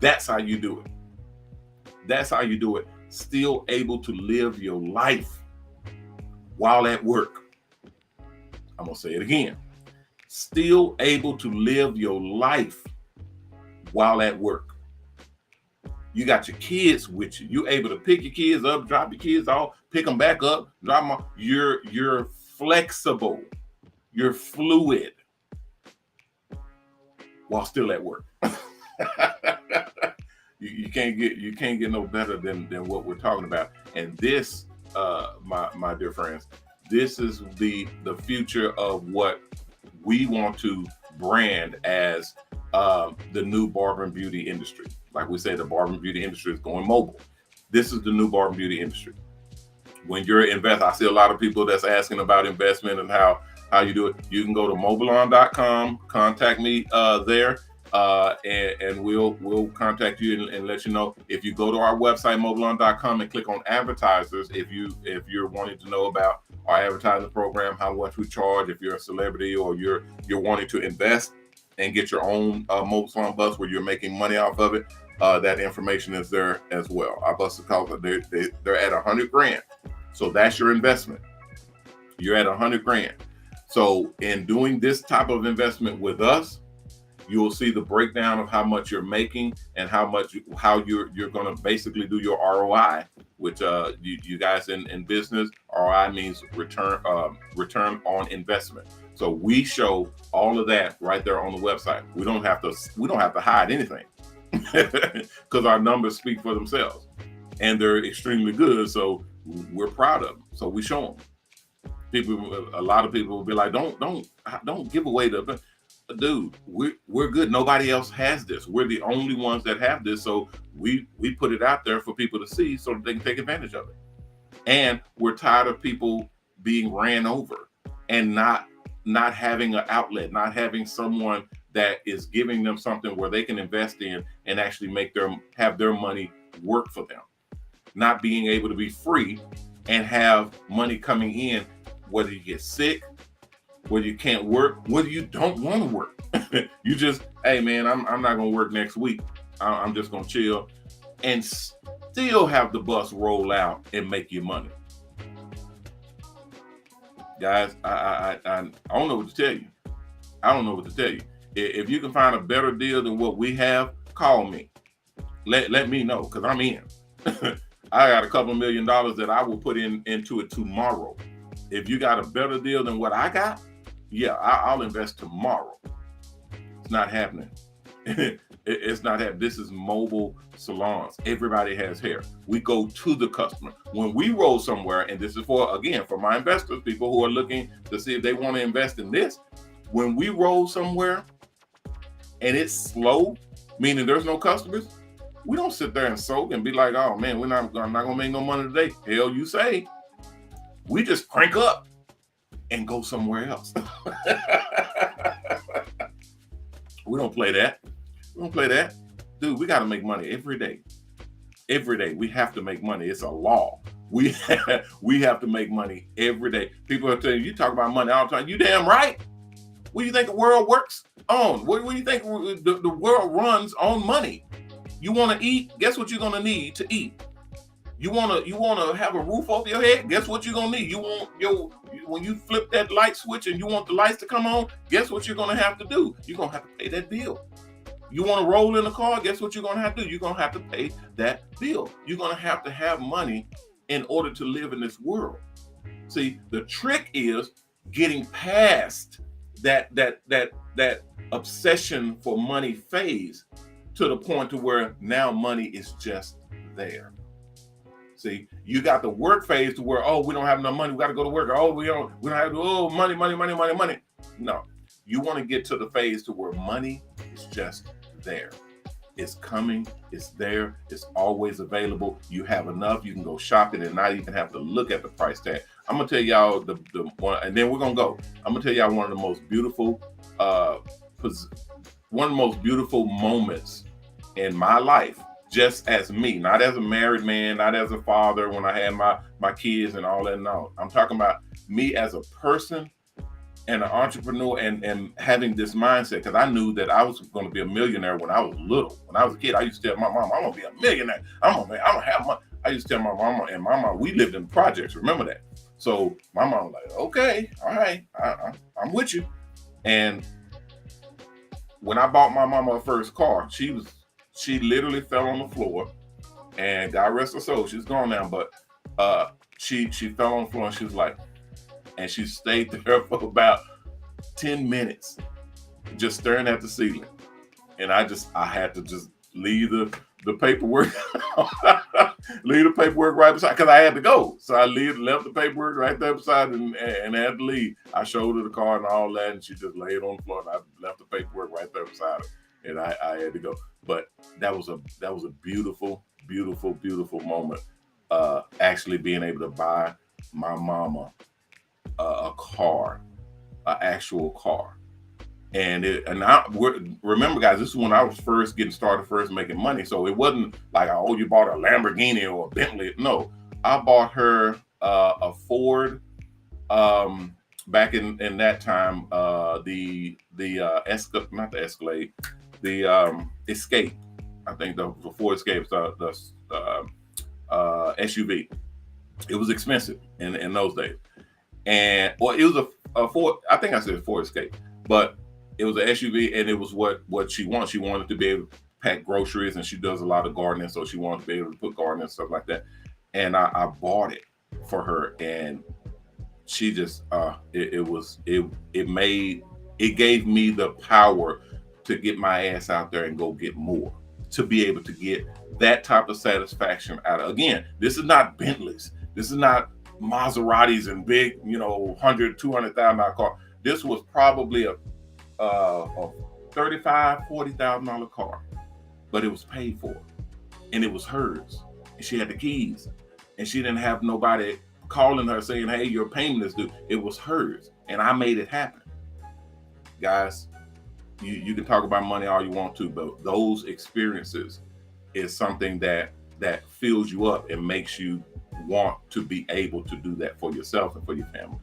That's how you do it. That's how you do it. Still able to live your life while at work. I'm gonna say it again. Still able to live your life while at work. You got your kids with you. You're able to pick your kids up, drop your kids off, pick them back up, drop them off. You're flexible. You're fluid while still at work. you can't get no better than what we're talking about. And this, my dear friends, this is the future of what we want to brand as the new barber and beauty industry. Like we say, the barber and beauty industry is going mobile. This is the new barber and beauty industry. When you're investing, I see a lot of people that's asking about investment and how you do it. You can go to MOBALON.com, contact me there, and we'll contact you and let you know. If you go to our website, MOBALON.com, and click on advertisers, if you're wanting to know about our advertising program, how much we charge, if you're a celebrity or you're wanting to invest and get your own mobile salon bus where you're making money off of it, that information is there as well. Our buses cost, they're at $100,000. So that's your investment. You're at $100,000. So in doing this type of investment with us, you'll see the breakdown of how much you're making and how you're going to basically do your ROI, which you guys in business, ROI means return on investment. So we show all of that right there on the website. We don't have to hide anything because our numbers speak for themselves, and they're extremely good. So we're proud of them. So we show them. A lot of people will be like, don't give away the. Dude, we're good. Nobody else has this. We're the only ones that have this. So we put it out there for people to see so that they can take advantage of it. And we're tired of people being ran over and not having an outlet, not having someone that is giving them something where they can invest in and actually have their money work for them. Not being able to be free and have money coming in, whether you get sick, whether you can't work, whether you don't want to work. You just, hey man, I'm not gonna work next week. I'm just gonna chill and still have the bus roll out and make you money. Guys, I don't know what to tell you. I don't know what to tell you. If you can find a better deal than what we have, call me. Let me know, because I'm in. I got a couple $1 million that I will put into it tomorrow. If you got a better deal than what I got, yeah, I'll invest tomorrow. It's not happening. It's not happening. This is mobile salons. Everybody has hair. We go to the customer. When we roll somewhere, and this is for my investors, people who are looking to see if they want to invest in this. When we roll somewhere and it's slow, meaning there's no customers, we don't sit there and soak and be like, oh man, I'm not gonna make no money today. Hell, you say. We just crank up and go somewhere else. We don't play that. Dude, we got to make money every day. Every day. We have to make money. It's a law. We have to make money every day. People are telling you talk about money all the time. You damn right. What do you think the world works on? What do you think the world runs on money? You want to eat? Guess what you're going to need to eat? You want to have a roof over your head? Guess what you're going to need? You want when you flip that light switch and you want the lights to come on, guess what you're going to have to do? You're going to have to pay that bill. You want to roll in a car? Guess what you're going to have to do? You're going to have to pay that bill. You're going to have money in order to live in this world. See, the trick is getting past that obsession for money phase to the point to where now money is just there. See, you got the work phase to where, oh, we don't have enough money, we got to go to work. Oh, we don't have to, oh, money. No, you want to get to the phase to where money is just there. It's coming, it's there, it's always available. You have enough, you can go shopping and not even have to look at the price tag. I'm gonna tell y'all the one, and then we're gonna go. I'm gonna tell y'all one of the most beautiful moments in my life, just as me, not as a married man, not as a father when I had my kids and all that. No, I'm talking about me as a person and an entrepreneur and having this mindset, because I knew that I was going to be a millionaire when I was little. When I was a kid, I used to tell my mom, I'm going to be a millionaire. I'm going to have money. I used to tell my mama, and my mom, we lived in projects. Remember that? So my mom was like, okay, all right, I'm with you. And when I bought my mama her first car, she literally fell on the floor, and God rest her soul, she's gone now, but she fell on the floor and she was like, and she stayed there for about 10 minutes, just staring at the ceiling. And I had to just leave the paperwork, leave the paperwork right beside, because I had to go. So I left the paperwork right there beside and had to leave. I showed her the car and all that, and she just laid on the floor, and I left the paperwork right there beside her, and I had to go. But that was a beautiful, beautiful, beautiful moment. Actually being able to buy my mama a car, an actual car. And remember, guys, this is when I was first getting started, first making money. So it wasn't like, oh, you bought a Lamborghini or a Bentley. No, I bought her a Ford. Back in that time, the Escape. I think the Ford Escape, the SUV. It was expensive in those days. And well, it was a Ford. I think I said Ford Escape, but it was an SUV, and it was what she wanted. She wanted to be able to pack groceries, and she does a lot of gardening, so she wanted to be able to put gardening and stuff like that. And I bought it for her, and she just it gave me the power to get my ass out there and go get more, to be able to get that type of satisfaction out of. Again, this is not Bentleys. This is not Maseratis and big, $100,000, $200,000 car. This was probably a $35,000, $40,000 car, but it was paid for, and it was hers. And she had the keys, and she didn't have nobody calling her saying, "Hey, your payment is due." It was hers, and I made it happen. Guys, you can talk about money all you want to, but those experiences is something that fills you up and makes you want to be able to do that for yourself and for your family.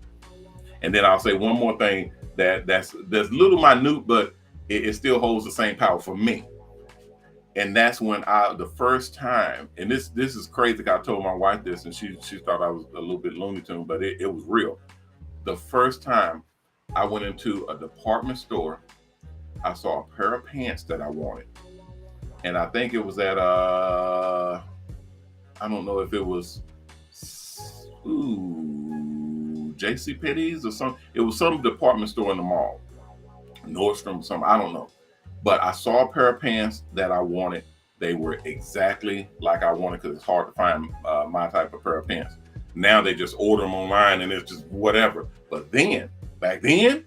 And then I'll say one more thing that's little minute, but it still holds the same power for me. And that's when the first time, and this is crazy, because I told my wife this, and she thought I was a little bit Looney Tune, but it was real. The first time I went into a department store, I saw a pair of pants that I wanted. And I think it was at I don't know if it was JC Penney's or something. It was some department store in the mall, Nordstrom or something, I don't know. But I saw a pair of pants that I wanted. They were exactly like I wanted, because it's hard to find my type of pair of pants. Now they just order them online and it's just whatever. But back then,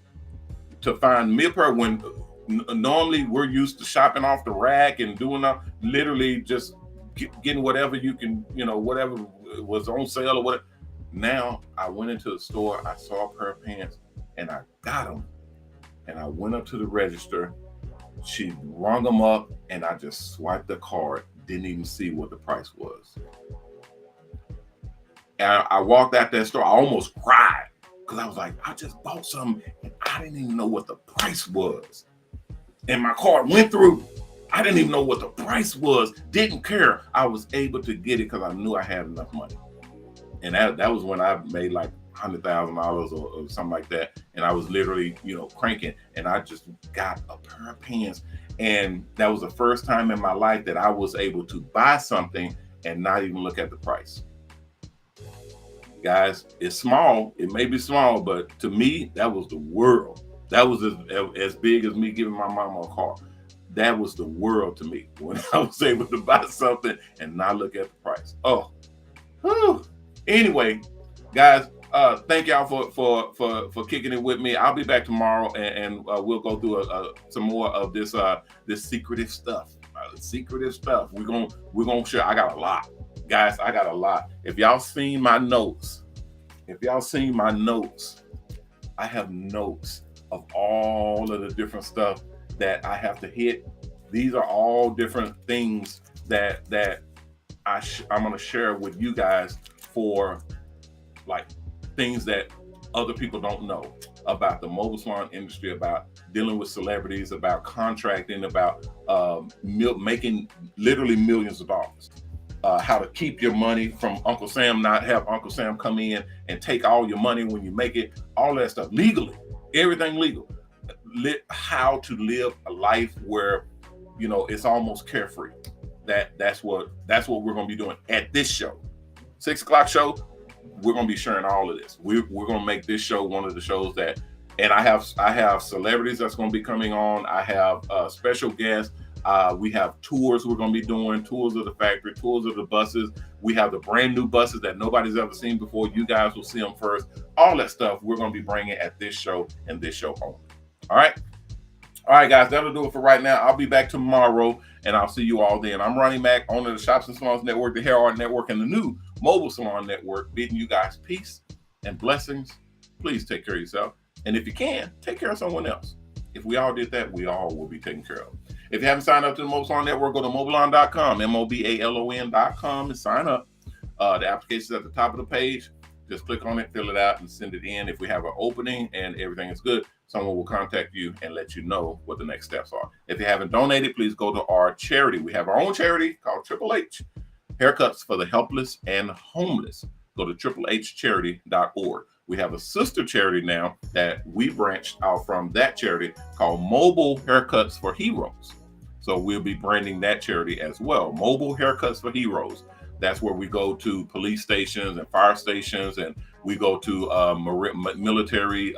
to find me a pair, when normally we're used to shopping off the rack and doing literally just getting whatever you can, whatever was on sale or whatever. Now I went into the store, I saw a pair of pants, and I got them. And I went up to the register. She rung them up, and I just swiped the card. Didn't even see what the price was. And I walked out that store. I almost cried, because I was like, I just bought something, and I I didn't even know what the price was. And my card went through. I didn't even know what the price was. Didn't care. I was able to get it because I knew I had enough money. And that was when I made like $100,000 or something like that. And I was literally, cranking. And I just got a pair of pants. And that was the first time in my life that I was able to buy something and not even look at the price. Guys, it's small. It may be small, but to me, that was the world. That was as big as me giving my mama a car. That was the world to me when I was able to buy something and not look at the price. Oh, whew. Anyway, guys, thank y'all for kicking it with me. I'll be back tomorrow, and we'll go through some more of this secretive stuff. Secretive stuff. We're gonna share. I got a lot, guys. I got a lot. If y'all seen my notes, I have notes of all of the different stuff that I have to hit. These are all different things that I'm going to share with you guys for like things that other people don't know about the mobile salon industry, about dealing with celebrities, about contracting, about making literally millions of dollars. How to keep your money from Uncle Sam, not have Uncle Sam come in and take all your money when you make it, all that stuff legally, everything legal. How to live a life where it's almost carefree. That's what we're going to be doing at this show. 6 o'clock show. We're going to be sharing all of this. We're going to make this show one of the shows that, and I have celebrities that's going to be coming on. I have special guests. We have tours we're going to be doing, tours of the factory, tours of the buses. We have the brand new buses that nobody's ever seen before. You guys will see them first. All that stuff we're going to be bringing at this show and this show only. All right, guys, that'll do it for right now. I'll be back tomorrow, and I'll see you all then. I'm Ronnie Mac, owner of the Shops Salons Network, the HairArt Network, and the new Mobile Salon Network, bidding you guys peace and blessings. Please take care of yourself. And if you can, take care of someone else. If we all did that, we all will be taken care of. If you haven't signed up to the Mobile Salon Network, go to MOBALON.com, MOBALON.com, and sign up. The application's at the top of the page. Just click on it, fill it out, and send it in. If we have an opening and everything is good, someone will contact you and let you know what the next steps are. If you haven't donated, please go to our charity. We have our own charity called Triple H, Haircuts for the Helpless and Homeless. Go to triplehcharity.org. We have a sister charity now that we branched out from that charity called Mobile Haircuts for Heroes. So we'll be branding that charity as well. Mobile Haircuts for Heroes. That's where we go to police stations and fire stations, and we go to military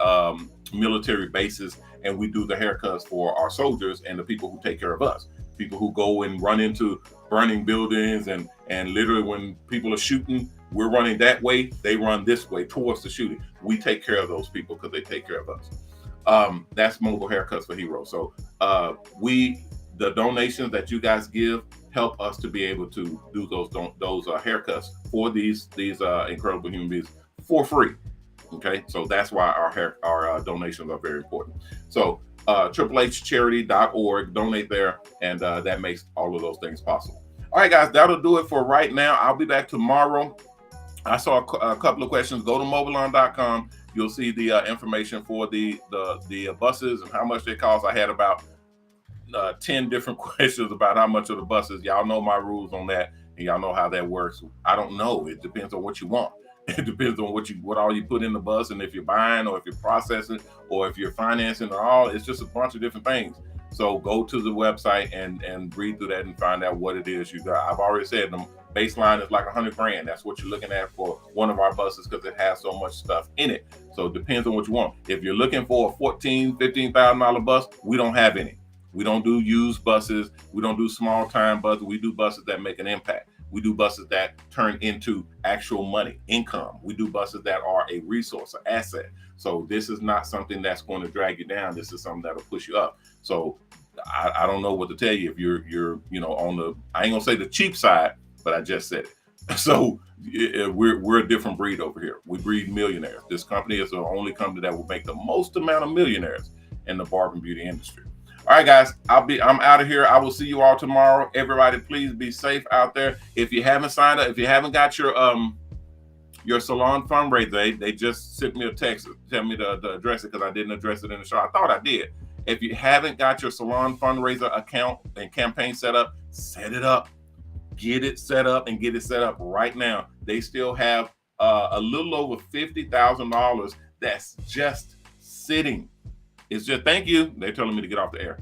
bases, and we do the haircuts for our soldiers and the people who take care of us. People who go and run into burning buildings, and literally when people are shooting, we're running that way, they run this way towards the shooting. We take care of those people because they take care of us. That's Mobile Haircuts for Heroes. So the donations that you guys give help us to be able to do those haircuts for these incredible human beings for free. Okay, so that's why our donations are very important. So triplehcharity.org, donate there, and that makes all of those things possible. All right, guys, that'll do it for right now. I'll be back tomorrow. I saw a couple of questions. Go to MOBALON.com. You'll see the information for the buses and how much they cost. I had about 10 different questions about how much of the buses. Y'all know my rules on that, and y'all know how that works. I don't know. It depends on what you want. It depends on what all you put in the bus, and if you're buying or if you're processing or if you're financing or all. It's just a bunch of different things. So go to the website and read through that and find out what it is you got. I've already said the baseline is like $100,000. That's what you're looking at for one of our buses because it has so much stuff in it. So it depends on what you want. If you're looking for a $15,000 bus, we don't have any. We don't do used buses. We don't do small time buses. We do buses that make an impact. We do buses that turn into actual money, income. We do buses that are a resource, an asset. So this is not something that's going to drag you down. This is something that'll push you up. So I don't know what to tell you if you're on the, I ain't gonna say the cheap side, but I just said it. So we're a different breed over here. We breed millionaires. This company is the only company that will make the most amount of millionaires in the barber beauty industry. All right, guys, I'm out of here. I will see you all tomorrow. Everybody, please be safe out there. If you haven't signed up, if you haven't got your your salon fundraiser, they just sent me a text, tell me to address it because I didn't address it in the show. I thought I did. If you haven't got your salon fundraiser account and campaign set up, set it up. Get it set up and get it set up right now. They still have a little over $50,000 that's just sitting. It's just, thank you. They're telling me to get off the air.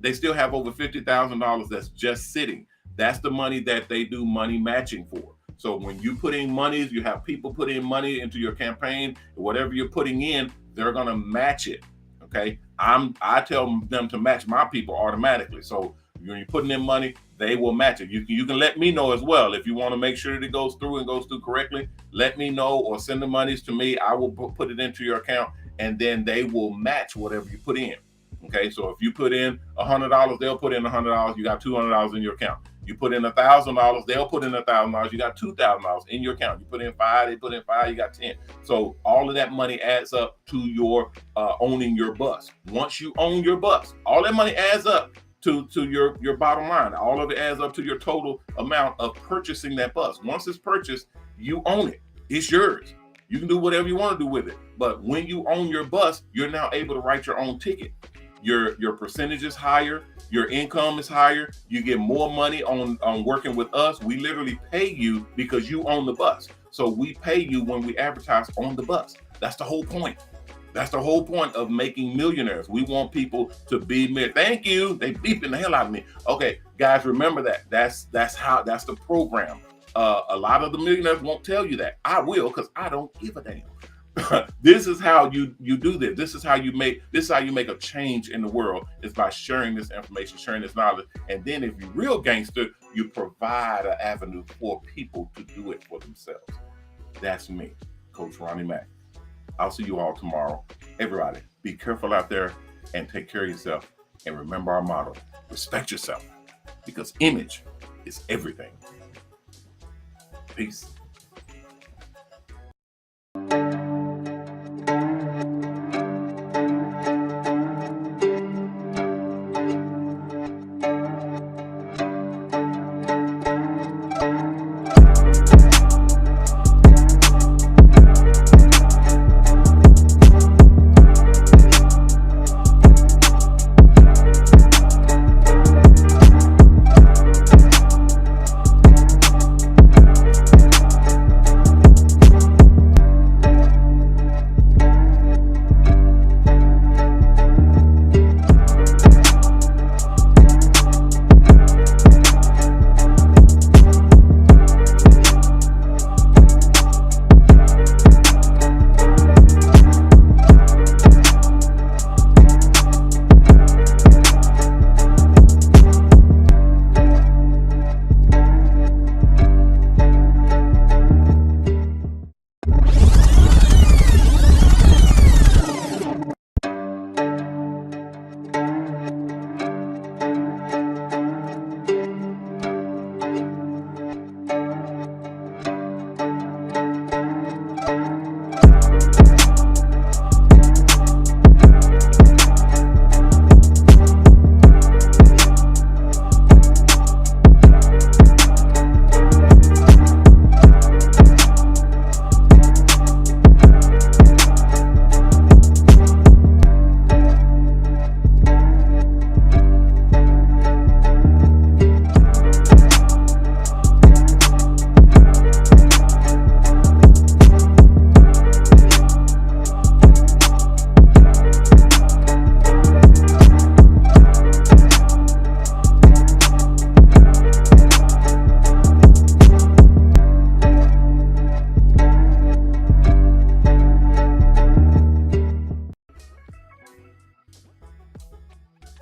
They still have over $50,000 that's just sitting. That's the money that they do money matching for. So when you put in monies, you have people put in money into your campaign, whatever you're putting in, they're gonna match it. Okay. I tell them to match my people automatically. So when you're putting in money, they will match it. You can let me know as well. If you want to make sure that it goes through and goes through correctly, let me know or send the monies to me. I will put it into your account and then they will match whatever you put in. Okay, so if you put in $100, they'll put in $100. You got $200 in your account. You put in $1,000, they'll put in $1,000. You got $2,000 in your account. You put in 5, they put in 5, you got 10. So all of that money adds up to your owning your bus. Once you own your bus, all that money adds up to your bottom line. All of it adds up to your total amount of purchasing that bus. Once it's purchased, you own it. It's yours. You can do whatever you want to do with it. But when you own your bus, you're now able to write your own ticket. Your percentage is higher, your income is higher, you get more money on working with us. We literally pay you because you own the bus. So we pay you when we advertise on the bus. That's the whole point. That's the whole point of making millionaires. We want people to be millionaires. Thank you. They beeping the hell out of me. Okay, guys, remember that. That's the program. A lot of the millionaires won't tell you that. I will, because I don't give a damn. This is how you do this. This is how you make a change in the world, is by sharing this information, sharing this knowledge. And then if you're real gangster, you provide an avenue for people to do it for themselves. That's me, Coach Ronnie Mac. I'll see you all tomorrow. Everybody, be careful out there and take care of yourself. And remember our motto: respect yourself, because image is everything. Peace.